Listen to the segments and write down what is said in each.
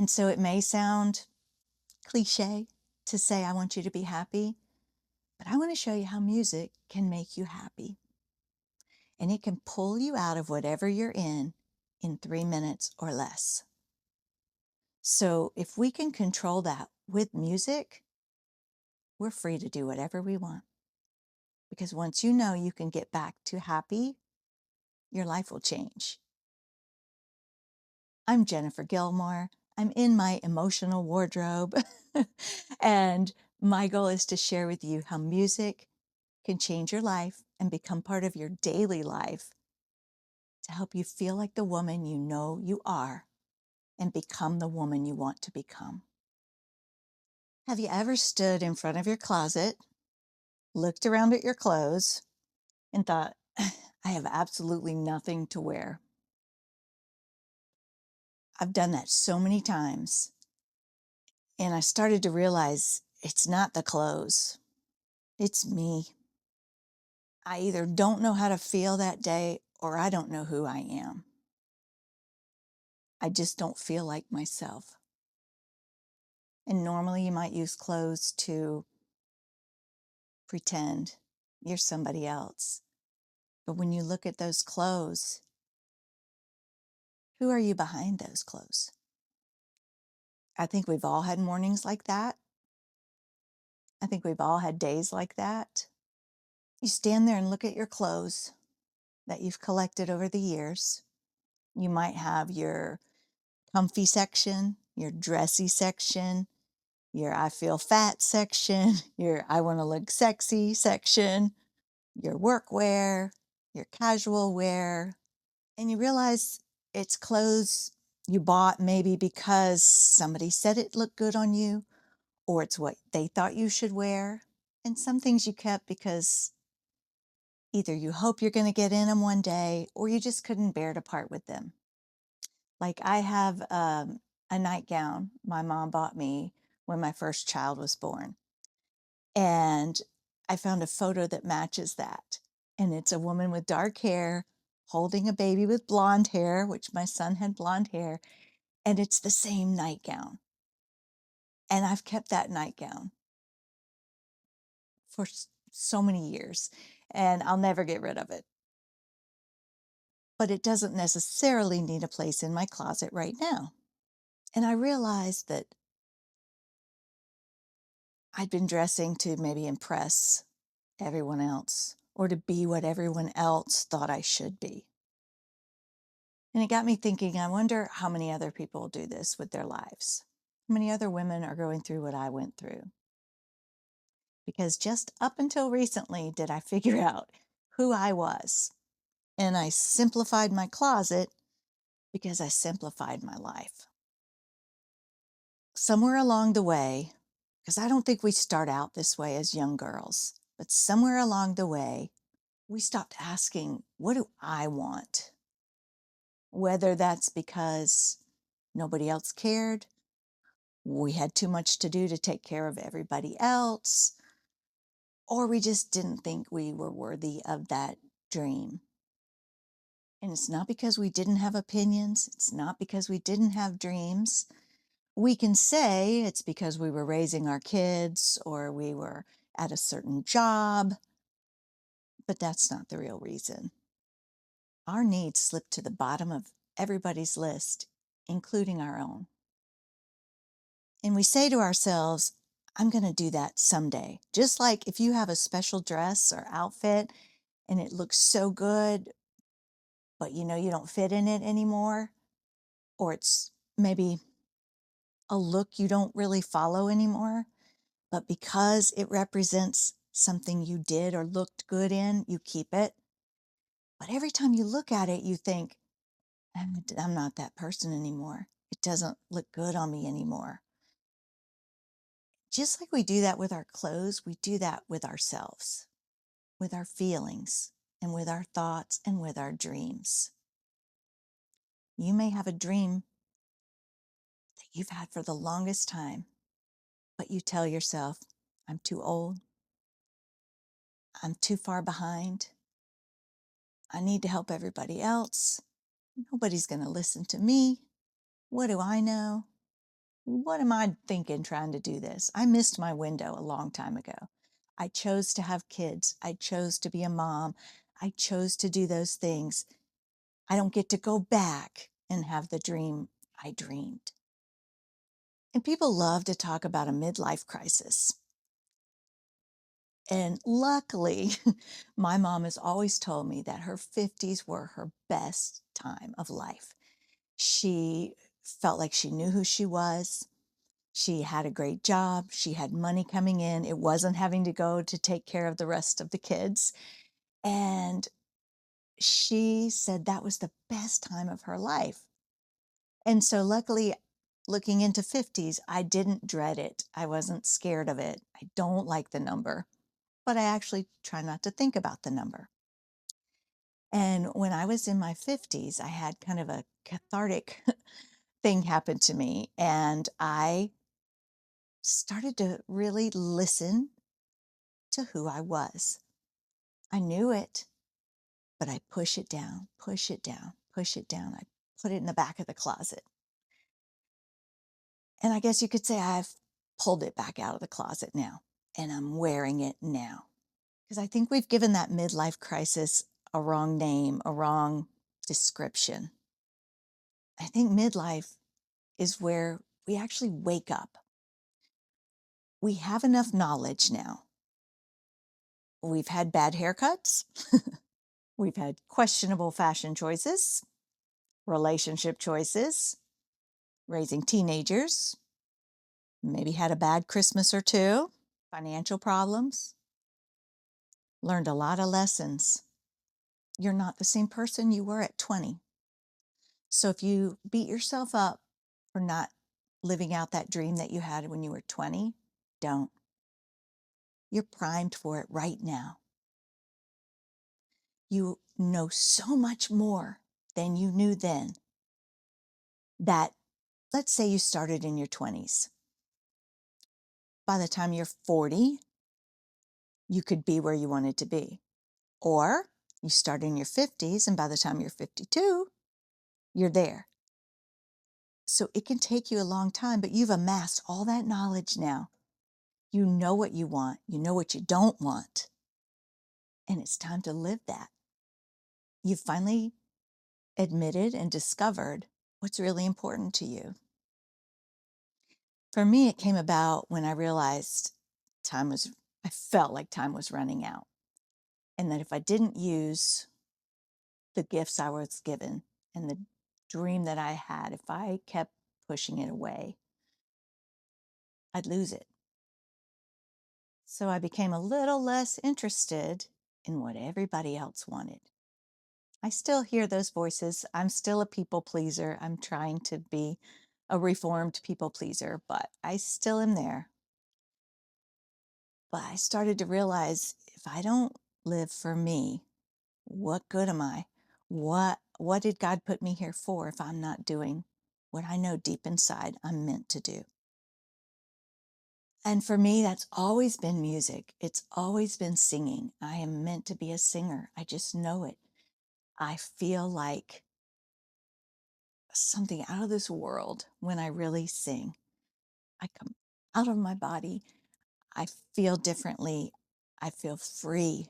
And so it may sound cliche to say, I want you to be happy, but I want to show you how music can make you happy. And it can pull you out of whatever you're in 3 minutes or less. So if we can control that with music, we're free to do whatever we want. Because once you know you can get back to happy, your life will change. I'm Jennifer Gilmore. I'm in my emotional wardrobe. And my goal is to share with you how music can change your life and become part of your daily life to help you feel like the woman you know you are and become the woman you want to become. Have you ever stood in front of your closet, looked around at your clothes, and thought, I have absolutely nothing to wear? I've done that so many times. And I started to realize it's not the clothes, it's me. I either don't know how to feel that day or I don't know who I am. I just don't feel like myself. And normally you might use clothes to pretend you're somebody else. But when you look at those clothes, who are you behind those clothes? I think we've all had mornings like that. I think we've all had days like that. You stand there and look at your clothes that you've collected over the years. You might have your comfy section, your dressy section, your I feel fat section, your I want to look sexy section, your work wear, your casual wear. And you realize it's clothes you bought maybe because somebody said it looked good on you, or it's what they thought you should wear. And some things you kept because either you hope you're going to get in them one day or you just couldn't bear to part with them. Like I have a nightgown my mom bought me when my first child was born. And I found a photo that matches that. And it's a woman with dark hair holding a baby with blonde hair, which my son had blonde hair. And it's the same nightgown. And I've kept that nightgown for so many years and I'll never get rid of it. But it doesn't necessarily need a place in my closet right now. And I realized that I'd been dressing to maybe impress everyone else or to be what everyone else thought I should be. And it got me thinking, I wonder how many other people do this with their lives. How many other women are going through what I went through? Because just up until recently did I figure out who I was. And I simplified my closet because I simplified my life. Somewhere along the way, because I don't think we start out this way as young girls, but somewhere along the way, we stopped asking, what do I want? Whether that's because nobody else cared, we had too much to do to take care of everybody else, or we just didn't think we were worthy of that dream. And it's not because we didn't have opinions, it's not because we didn't have dreams. We can say it's because we were raising our kids or we were at a certain job, but that's not the real reason. Our needs slip to the bottom of everybody's list, including our own. And we say to ourselves, I'm going to do that someday. Just like if you have a special dress or outfit and it looks so good, but you know you don't fit in it anymore, or it's maybe a look you don't really follow anymore, but because it represents something you did or looked good in, you keep it. But every time you look at it, you think, I'm not that person anymore. It doesn't look good on me anymore. Just like we do that with our clothes, we do that with ourselves, with our feelings, and with our thoughts, and with our dreams. You may have a dream that you've had for the longest time, but you tell yourself, I'm too old, I'm too far behind, I need to help everybody else, nobody's going to listen to me, what do I know? What am I thinking trying to do this? I missed my window a long time ago. I chose to have kids. I chose to be a mom. I chose to do those things. I don't get to go back and have the dream I dreamed. And people love to talk about a midlife crisis. And luckily, my mom has always told me that her 50s were her best time of life. She felt like she knew who she was. She had a great job. She had money coming in. It wasn't having to go to take care of the rest of the kids. And she said that was the best time of her life. And so, luckily, looking into 50s, I didn't dread it. I wasn't scared of it. I don't like the number, but I actually try not to think about the number. And when I was in my 50s, I had kind of a cathartic thing happen to me. And I started to really listen to who I was. I knew it, but I push it down, push it down, push it down. I put it in the back of the closet. And I guess you could say I've pulled it back out of the closet now and I'm wearing it now. Because I think we've given that midlife crisis a wrong name, a wrong description. I think midlife is where we actually wake up. We have enough knowledge now. We've had bad haircuts. We've had questionable fashion choices, relationship choices, raising teenagers, maybe had a bad Christmas or two, financial problems, learned a lot of lessons. You're not the same person you were at 20. So if you beat yourself up for not living out that dream that you had when you were 20, don't. You're primed for it right now. You know so much more than you knew then that, let's say you started in your 20s. By the time you're 40, you could be where you wanted to be. Or you start in your 50s, and by the time you're 52, you're there. So it can take you a long time, but you've amassed all that knowledge now. You know what you want, you know what you don't want, and it's time to live that. You've finally admitted and discovered what's really important to you. For me, it came about when I realized time was, I felt like time was running out, and that if I didn't use the gifts I was given and the dream that I had, if I kept pushing it away, I'd lose it. So I became a little less interested in what everybody else wanted. I still hear those voices. I'm still a people pleaser. I'm trying to be a reformed people pleaser, but I still am there. But I started to realize if I don't live for me, what good am I? What did God put me here for if I'm not doing what I know deep inside I'm meant to do? And for me, that's always been music. It's always been singing. I am meant to be a singer. I just know it. I feel like something out of this world when I really sing. I come out of my body. I feel differently. I feel free.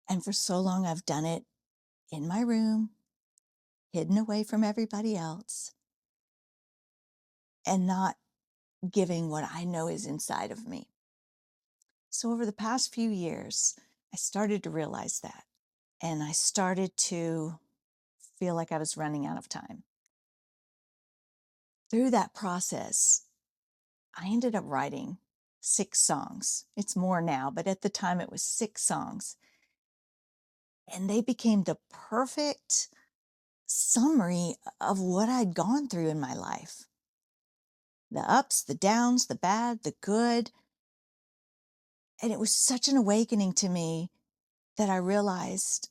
And for so long, I've done it in my room, hidden away from everybody else, and not giving what I know is inside of me. So over the past few years, I started to realize that. And I started to feel like I was running out of time. Through that process, I ended up writing 6 songs. It's more now, but at the time it was 6 songs. And they became the perfect summary of what I'd gone through in my life, the ups, the downs, the bad, the good. And it was such an awakening to me that I realized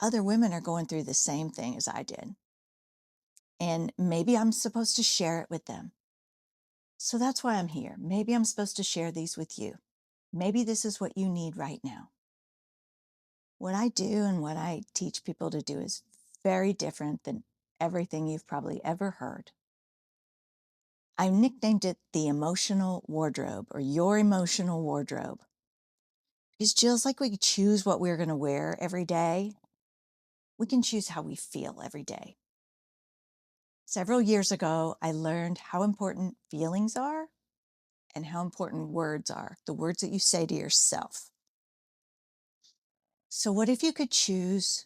other women are going through the same thing as I did. And maybe I'm supposed to share it with them. So that's why I'm here. Maybe I'm supposed to share these with you. Maybe this is what you need right now. What I do and what I teach people to do is very different than everything you've probably ever heard. I nicknamed it the emotional wardrobe or your emotional wardrobe. Because just like we choose what we're going to wear every day, we can choose how we feel every day. Several years ago, I learned how important feelings are and how important words are, the words that you say to yourself. So, what if you could choose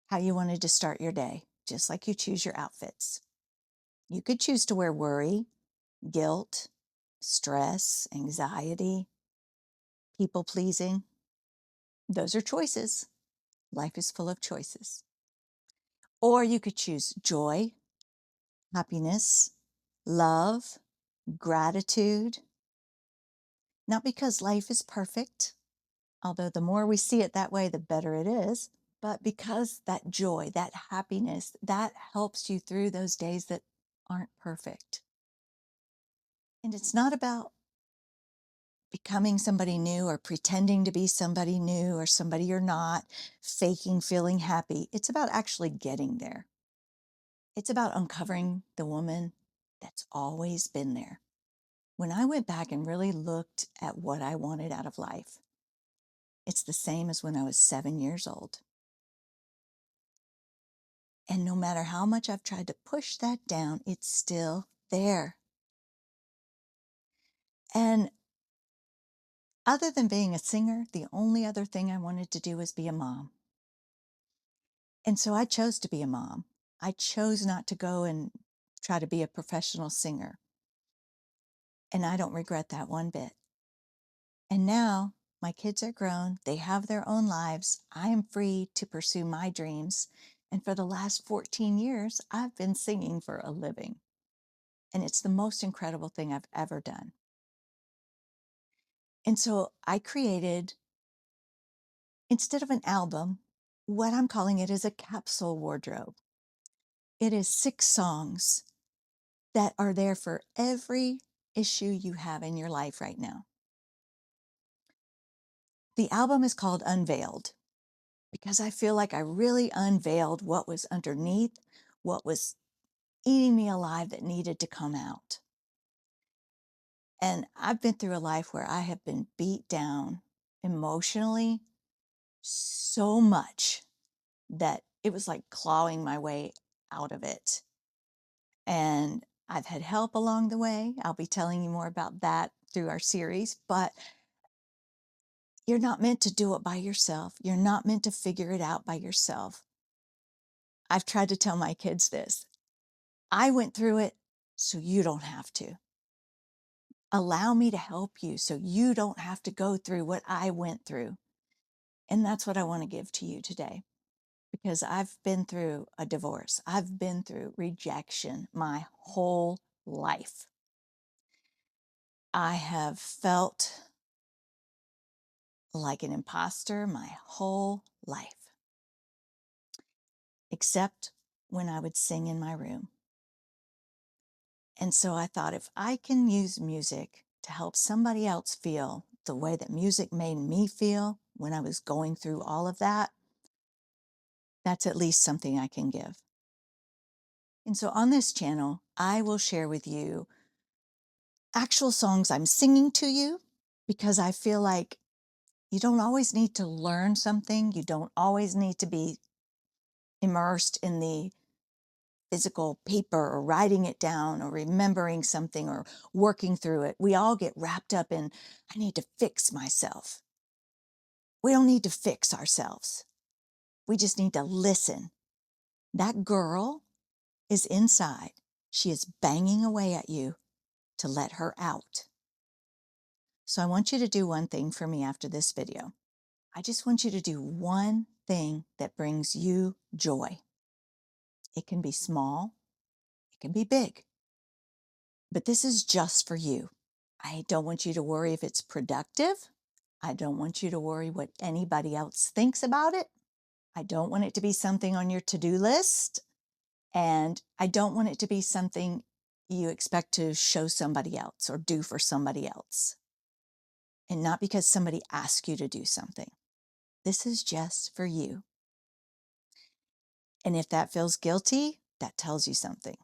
how you wanted to start your day, just like you choose your outfits? You could choose to wear worry, guilt, stress, anxiety, people pleasing. Those are choices. Life is full of choices. Or you could choose joy, happiness, love, gratitude. Not because life is perfect, although the more we see it that way, the better it is, but because that joy, that happiness, that helps you through those days that aren't perfect. And it's not about becoming somebody new or pretending to be somebody new or somebody you're not, faking feeling happy. It's about actually getting there. It's about uncovering the woman that's always been there. When I went back and really looked at what I wanted out of life, it's the same as when I was 7 years old. And no matter how much I've tried to push that down, it's still there. And other than being a singer, the only other thing I wanted to do was be a mom. And so I chose to be a mom. I chose not to go and try to be a professional singer. And I don't regret that one bit. And now my kids are grown, they have their own lives. I am free to pursue my dreams. And for the last 14 years, I've been singing for a living. And it's the most incredible thing I've ever done. And so I created, instead of an album, what I'm calling it is a capsule wardrobe. It is 6 songs that are there for every issue you have in your life right now. The album is called Unveiled because I feel like I really unveiled what was underneath, what was eating me alive that needed to come out. And I've been through a life where I have been beat down emotionally so much that it was like clawing my way out of it. And I've had help along the way. I'll be telling you more about that through our series, but you're not meant to do it by yourself. You're not meant to figure it out by yourself. I've tried to tell my kids this. I went through it, so you don't have to. Allow me to help you so you don't have to go through what I went through. And that's what I want to give to you today because I've been through a divorce. I've been through rejection my whole life. I have felt like an imposter my whole life, except when I would sing in my room. And so I thought if I can use music to help somebody else feel the way that music made me feel when I was going through all of that, that's at least something I can give. And so on this channel, I will share with you actual songs I'm singing to you because I feel like you don't always need to learn something. You don't always need to be immersed in the physical paper or writing it down or remembering something or working through it. We all get wrapped up in, I need to fix myself. We don't need to fix ourselves. We just need to listen. That girl is inside. She is banging away at you to let her out. So I want you to do one thing for me after this video. I just want you to do one thing that brings you joy. It can be small, it can be big, but this is just for you. I don't want you to worry if it's productive. I don't want you to worry what anybody else thinks about it. I don't want it to be something on your to-do list. And I don't want it to be something you expect to show somebody else or do for somebody else. And not because somebody asked you to do something. This is just for you. And if that feels guilty, that tells you something.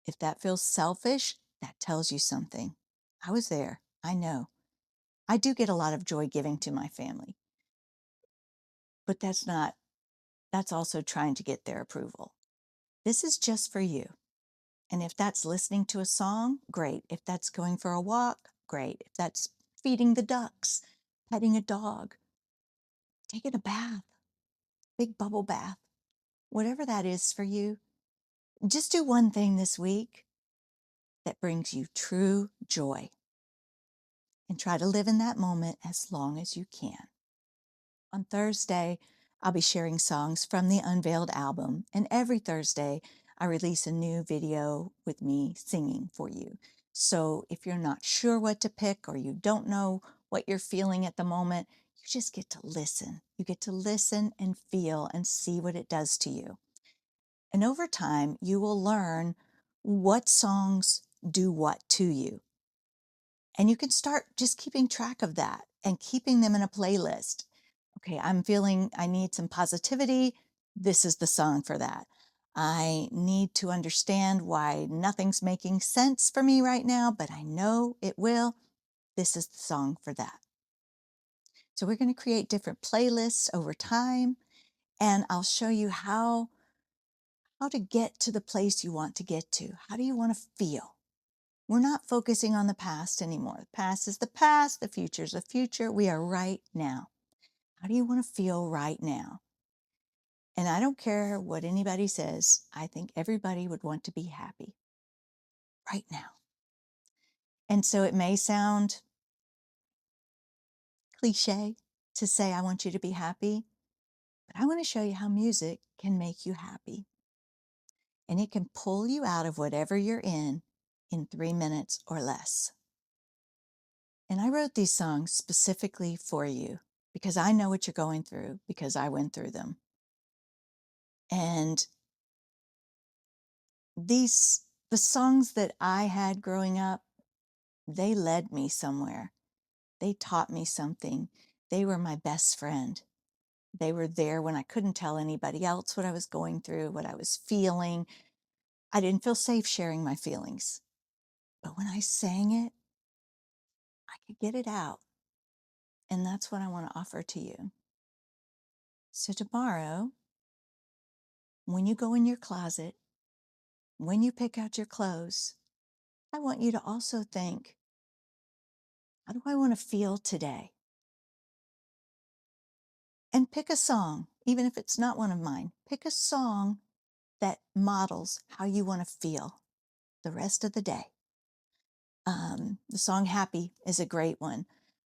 If that feels selfish, that tells you something. I was there. I know. I do get a lot of joy giving to my family, but that's also trying to get their approval. This is just for you. And if that's listening to a song, great. If that's going for a walk, great. If that's feeding the ducks, petting a dog, taking a bath, big bubble bath, whatever that is for you, just do one thing this week that brings you true joy and try to live in that moment as long as you can. On Thursday, I'll be sharing songs from the Unveiled album, and every Thursday, I release a new video with me singing for you. So if you're not sure what to pick or you don't know what you're feeling at the moment, you just get to listen. You get to listen and feel and see what it does to you. And over time, you will learn what songs do what to you. And you can start just keeping track of that and keeping them in a playlist. Okay, I'm feeling I need some positivity. This is the song for that. I need to understand why nothing's making sense for me right now, but I know it will. This is the song for that. So we're going to create different playlists over time, and I'll show you how to get to the place you want to get to. How do you want to feel? We're not focusing on the past anymore. The past is the past, the future is the future. We are right now. How do you want to feel right now? And I don't care what anybody says. I think everybody would want to be happy right now. And so it may sound cliche to say, I want you to be happy, but I want to show you how music can make you happy. And it can pull you out of whatever you're in 3 minutes or less. And I wrote these songs specifically for you because I know what you're going through because I went through them. And the songs that I had growing up, they led me somewhere. They taught me something. They were my best friend. They were there when I couldn't tell anybody else what I was going through, what I was feeling. I didn't feel safe sharing my feelings. But when I sang it, I could get it out. And that's what I want to offer to you. So tomorrow, when you go in your closet, when you pick out your clothes, I want you to also think, how do I want to feel today? And pick a song, even if it's not one of mine. Pick a song that models how you want to feel the rest of the day. The song Happy is a great one.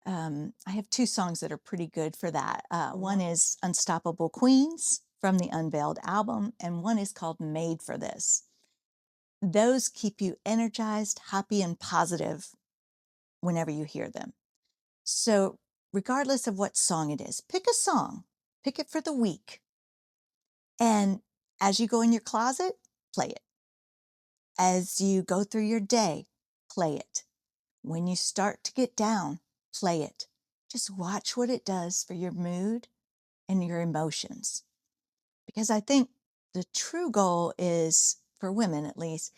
I have two songs that are pretty good for that. One is Unstoppable Queens from the Unveiled album, and one is called Made for This. Those keep you energized, happy, and positive whenever you hear them. So, regardless of what song it is, pick a song, pick it for the week. And as you go in your closet, play it. As you go through your day, play it. When you start to get down, play it. Just watch what it does for your mood and your emotions. Because I think the true goal is, for women at least,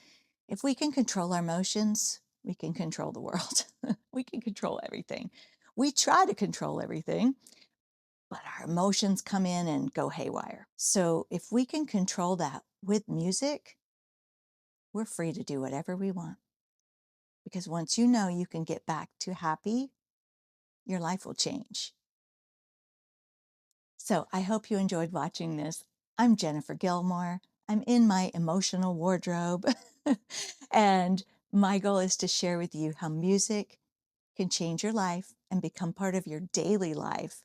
if we can control our emotions, we can control the world. We can control everything. We try to control everything, but our emotions come in and go haywire. So if we can control that with music, we're free to do whatever we want. Because once you know you can get back to happy, your life will change. So I hope you enjoyed watching this. I'm Jennifer Gilmore. I'm in my emotional wardrobe. And my goal is to share with you how music can change your life and become part of your daily life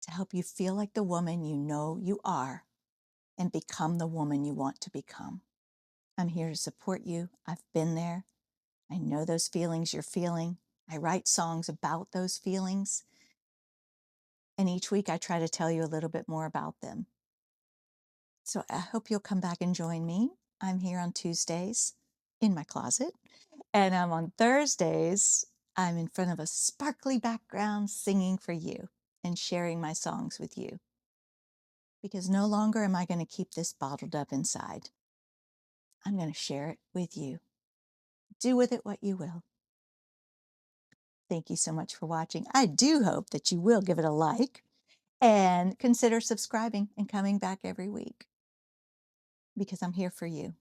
to help you feel like the woman you know you are and become the woman you want to become. I'm here to support you. I've been there. I know those feelings you're feeling. I write songs about those feelings. And each week I try to tell you a little bit more about them. So I hope you'll come back and join me. I'm here on Tuesdays in my closet. And on Thursdays, I'm in front of a sparkly background singing for you and sharing my songs with you. Because no longer am I going to keep this bottled up inside. I'm going to share it with you. Do with it what you will. Thank you so much for watching. I do hope that you will give it a like and consider subscribing and coming back every week because I'm here for you.